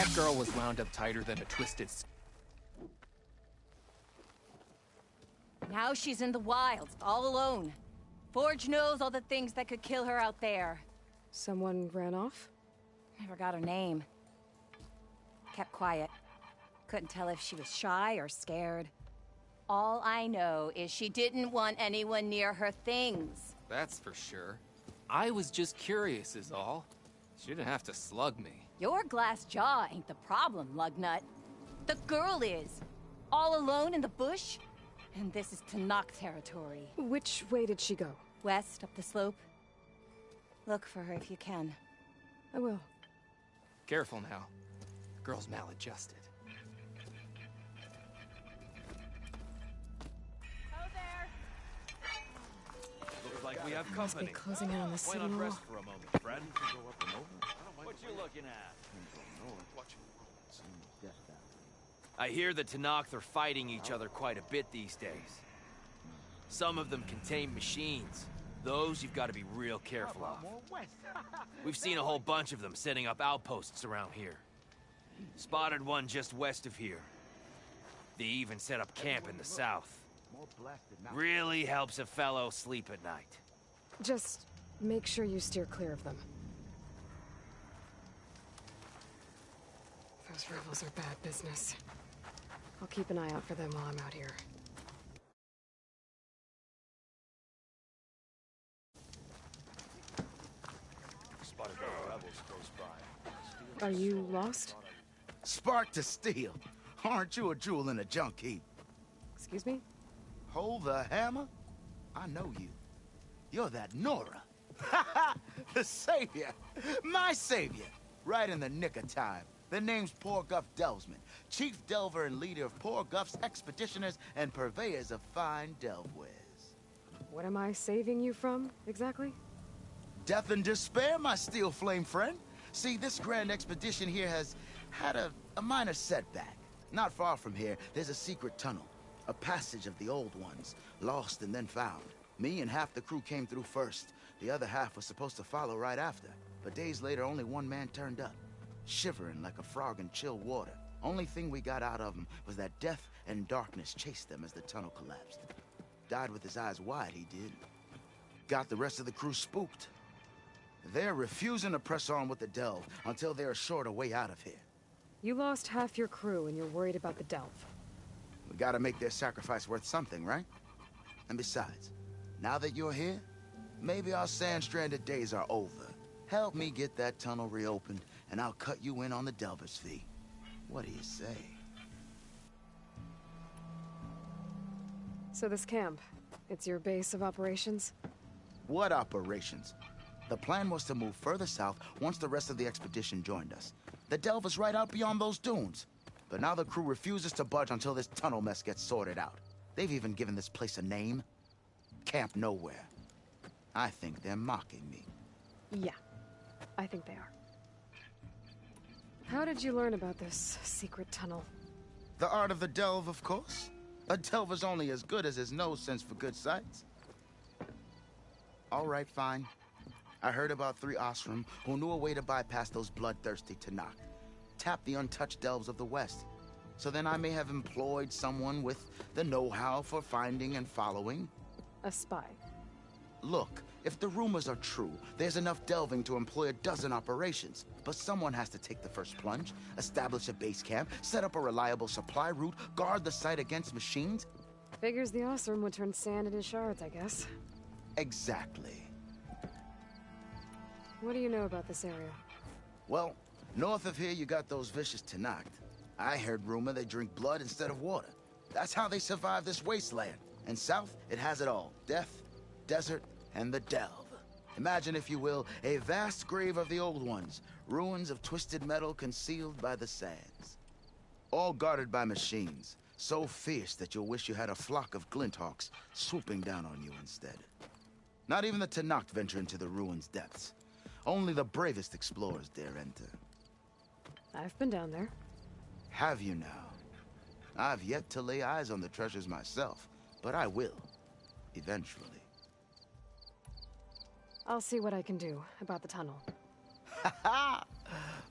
That girl was wound up tighter than a twisted... Now she's in the wilds, all alone. Forge knows all the things that could kill her out there. Someone ran off? Never got her name. Kept quiet. Couldn't tell if she was shy or scared. All I know is she didn't want anyone near her things. That's for sure. I was just curious is all. She didn't have to slug me. Your glass jaw ain't the problem, lugnut. The girl is. All alone in the bush. And this is Tanakh territory. Which way did she go? West, up the slope. Look for her if you can. I will. Careful now. Girl's maladjusted. Looks like we have Must be company. closing in on the Why city not wall. rest for a moment, friend? What you looking at? I hear the Tanakh are fighting each other quite a bit these days. Some of them contain machines. Those you've got to be real careful of. We've seen a whole bunch of them setting up outposts around here. Spotted one just west of here. They even set up camp in the south. Really helps a fellow sleep at night. Just make sure you steer clear of them. Those rebels are bad business. I'll keep an eye out for them while I'm out here. Spotted the rebels close by. Are you lost? Spark to steel. Aren't you a jewel in a junk heap? Excuse me? Hold the hammer? I know you. You're that Nora. The savior. My savior. Right in the nick of time. The name's Poor Guff Delvesman, chief delver and leader of Poor Guff's expeditioners and purveyors of fine delve wares. What am I saving you from, exactly? Death and despair, my steel flame friend. See, this grand expedition here has had a minor setback. Not far from here, there's a secret tunnel. A passage of the old ones, lost and then found. Me and half the crew came through first. The other half was supposed to follow right after. But days later, only one man turned up. Shivering like a frog in chill water. Only thing we got out of him was that death and darkness chased them as the tunnel collapsed. Died with his eyes wide, he did. Got the rest of the crew spooked. They're refusing to press on with the delve until they're assured a way out of here. You lost half your crew and you're worried about the delve. We gotta make their sacrifice worth something, right? And besides, now that you're here, maybe our sand-stranded days are over. Help me get that tunnel reopened, and I'll cut you in on the delver's fee. What do you say? So this camp, it's your base of operations? What operations? The plan was to move further south once the rest of the expedition joined us. The delve is right out beyond those dunes. But now the crew refuses to budge until this tunnel mess gets sorted out. They've even given this place a name. Camp Nowhere. I think they're mocking me. Yeah, I think they are. How did you learn about this secret tunnel? The art of the delve, of course. A delver's only as good as his nose sense for good sights. All right, fine. I heard about 3 Osram who knew a way to bypass those bloodthirsty Tanakh. Tap the untouched delves of the West. So then I may have employed someone with the know-how for finding and following. A spy. Look, if the rumors are true, there's enough delving to employ a dozen operations. But someone has to take the first plunge, establish a base camp, set up a reliable supply route, guard the site against machines. Figures the Osram would turn sand into shards, I guess. Exactly. What do you know about this area? Well, north of here you got those vicious Tanakh. I heard rumor they drink blood instead of water. That's how they survive this wasteland. And south, it has it all. Death, desert, and the delve. Imagine, if you will, a vast grave of the old ones. Ruins of twisted metal concealed by the sands. All guarded by machines. So fierce that you'll wish you had a flock of glinthawks swooping down on you instead. Not even the Tanakh venture into the ruins' depths. Only the bravest explorers dare enter. I've been down there. Have you now? I've yet to lay eyes on the treasures myself, but I will. Eventually. I'll see what I can do about the tunnel. Ha ha!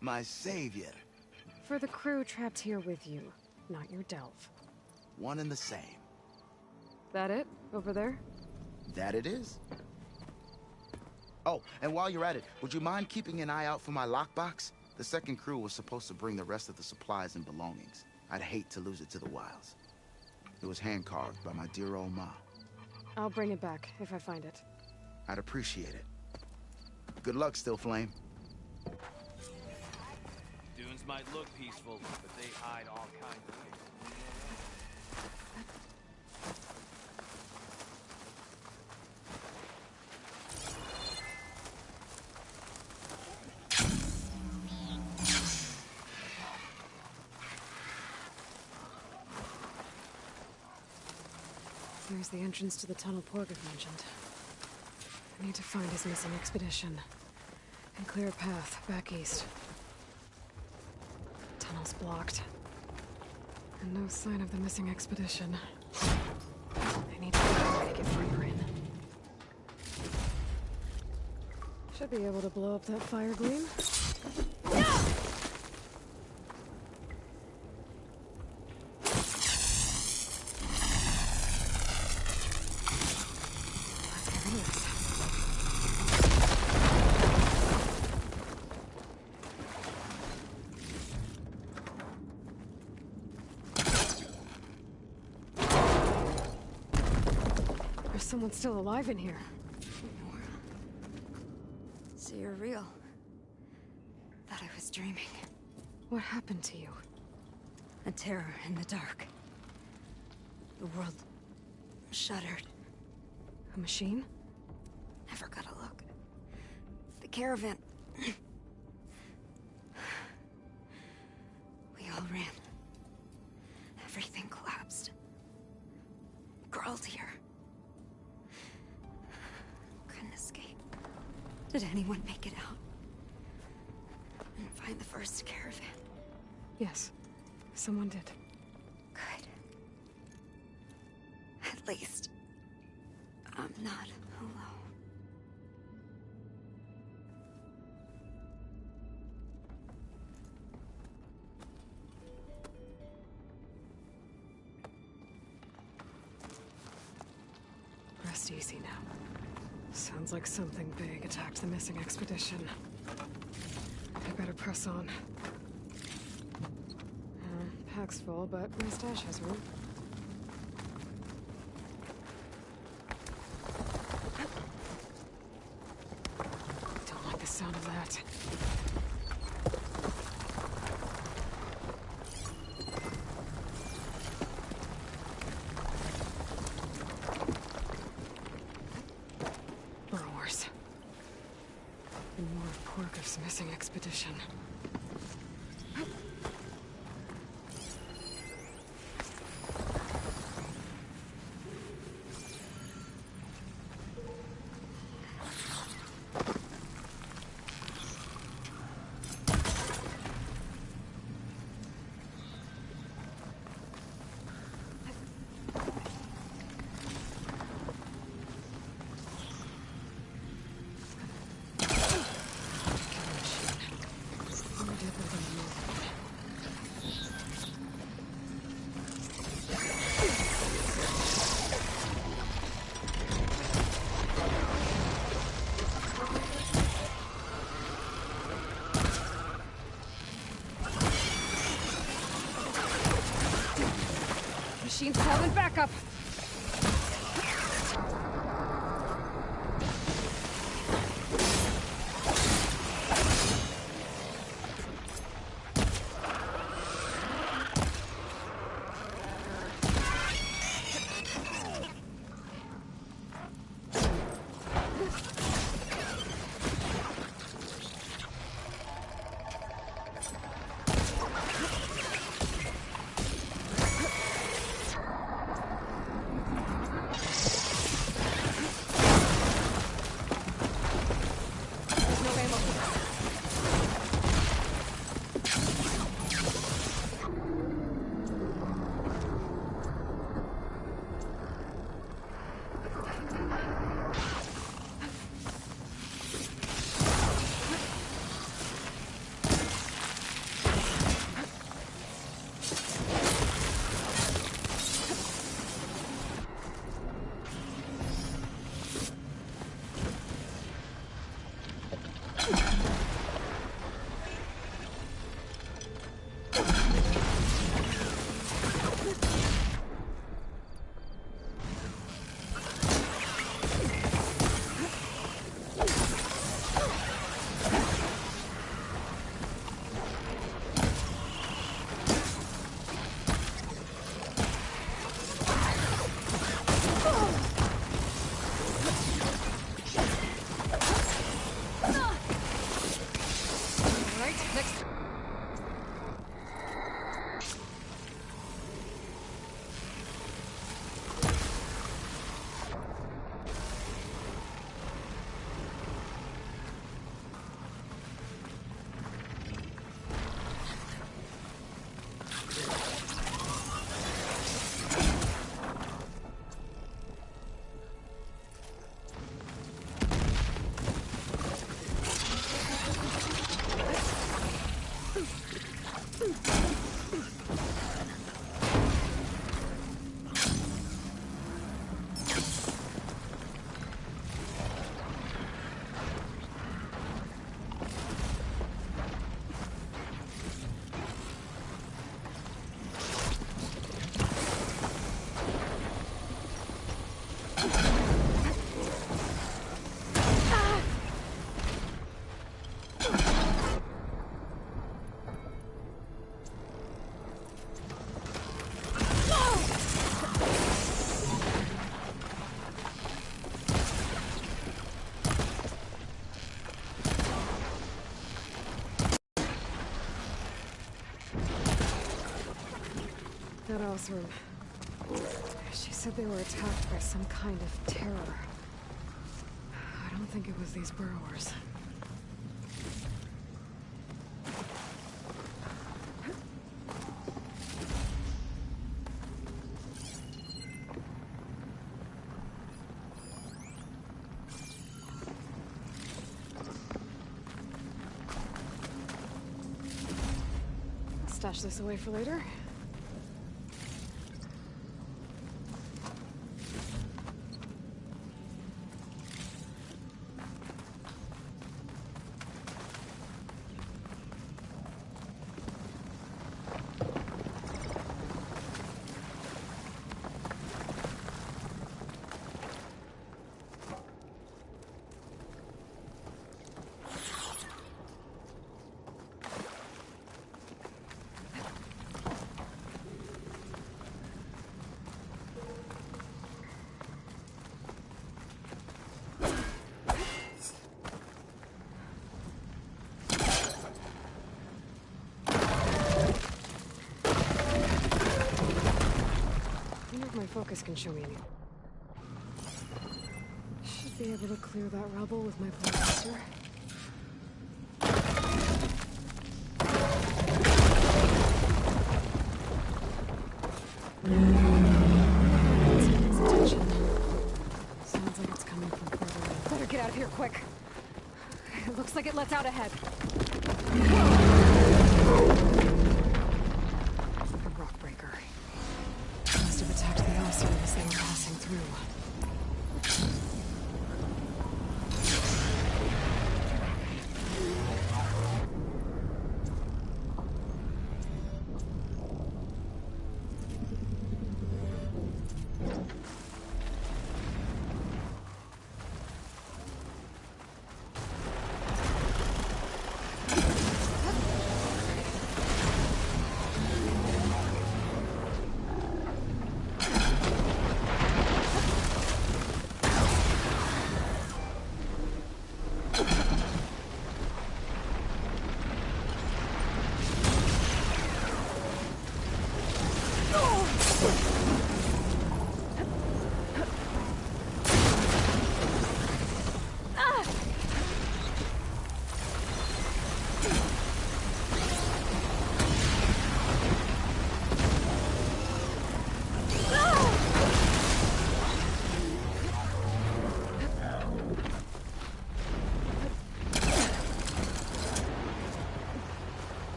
My savior. For the crew trapped here with you, not your delve. One and the same. That it? Over there? That it is. Oh, and while you're at it, would you mind keeping an eye out for my lockbox? The second crew was supposed to bring the rest of the supplies and belongings. I'd hate to lose it to the wilds. It was hand-carved by my dear old ma. I'll bring it back if I find it. I'd appreciate it. Good luck, Still Flame. Dunes might look peaceful, but they hide all kinds of things. There's the entrance to the tunnel Porgov mentioned. I need to find his missing expedition. And clear a path back east. Tunnel's blocked. And no sign of the missing expedition. I need to find a way to get further in. Should be able to blow up that fire gleam. There's someone still alive in here. So you're real. Thought I was dreaming. What happened to you? A terror in the dark. The world shuddered. A machine? Never got a look. The caravan. We all ran. Everything collapsed. Crawled here. Couldn't escape. Did anyone make it out? And find the first caravan? Yes. Someone did. Good. At least, I'm not alone. Rest easy now. Sounds like something big attacked the missing expedition. I better press on. Pack's full, but my stash has room. Don't like the sound of that. Burrowers. And more of Porgov's missing expedition. Machine's calling backup. That Osram. She said they were attacked by some kind of terror. I don't think it was these burrowers. Stash this away for later. My focus can show me any. Should be able to clear that rubble with my blaster. Its attention. Sounds like it's coming from further in. Better get out of here quick. It looks like it lets out ahead. A rock breaker. Must have attacked the Osram as they were passing through.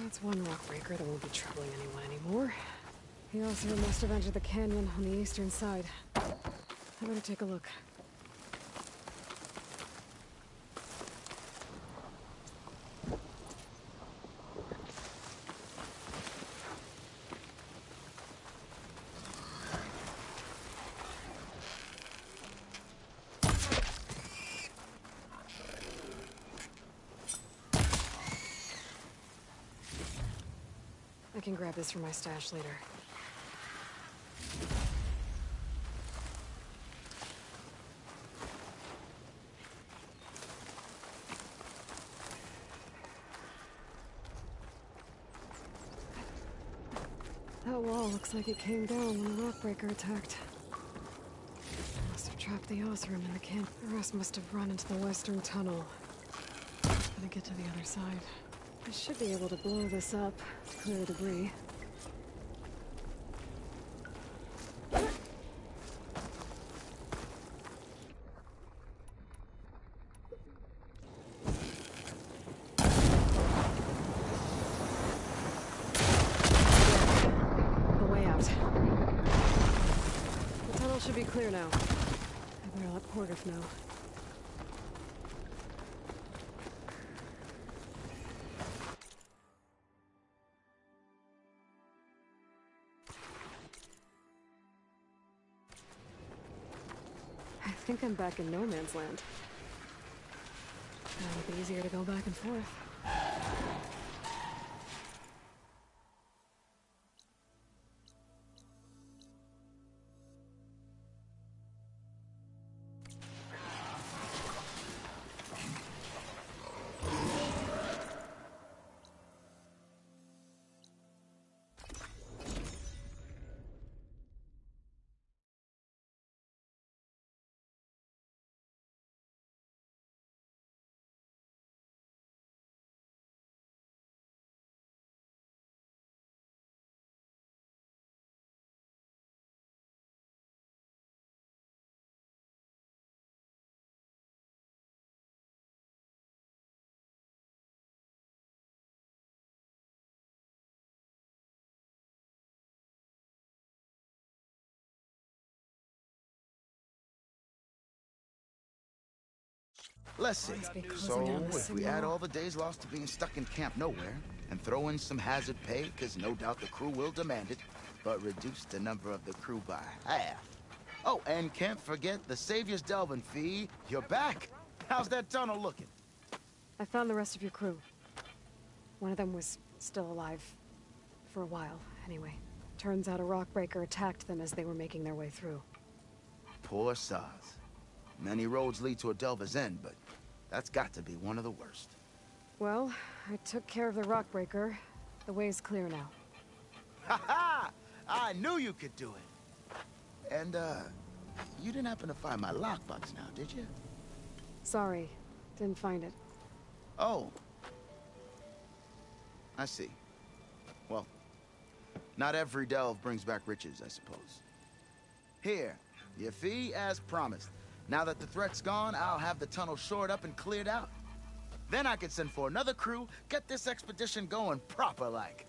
That's one rock breaker that won't be troubling anyone anymore. He also must have entered the canyon on the eastern side. I better take a look. I can grab this from my stash later. That wall looks like it came down when the rockbreaker attacked. Must have trapped the Osram in the camp. The rest must have run into the western tunnel. Gonna get to the other side. I should be able to blow this up to clear the debris. The way out. The tunnel should be clear now. I better let Portiff know. I think I'm back in no man's land. It'll be easier to go back and forth. Let's see. Must be closing So, down the if we add signal. all the days lost to being stuck in Camp Nowhere, and throw in some hazard pay, because no doubt the crew will demand it, but reduce the number of the crew by half. Oh, and can't forget the Savior's Delvin fee. You're back. How's that tunnel looking? I found the rest of your crew. One of them was still alive. For a while, anyway. Turns out a rockbreaker attacked them as they were making their way through. Poor Saz. Many roads lead to a Delver's End, but that's got to be one of the worst. Well, I took care of the rockbreaker. The way's clear now. Ha ha! I knew you could do it. And, you didn't happen to find my lockbox now, did you? Sorry, didn't find it. Oh. I see. Well, not every delve brings back riches, I suppose. Here, your fee as promised. Now that the threat's gone, I'll have the tunnel shored up and cleared out. Then I can send for another crew, get this expedition going proper-like.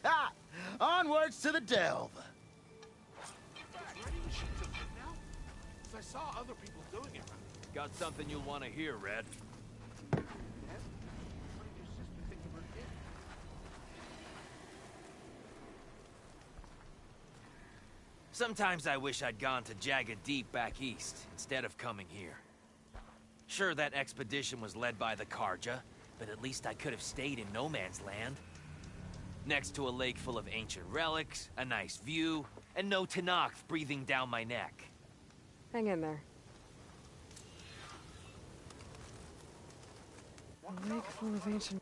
Ha! Onwards to the delve! I saw other people doing it. Got something you'll want to hear, Red. Sometimes I wish I'd gone to Jagged Deep back east, instead of coming here. Sure, that expedition was led by the Karja, but at least I could have stayed in no man's land. Next to a lake full of ancient relics, a nice view, and no Tenakth breathing down my neck. Hang in there. A lake full of ancient...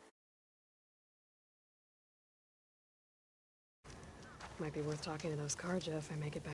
Might be worth talking to those Karja if I make it back.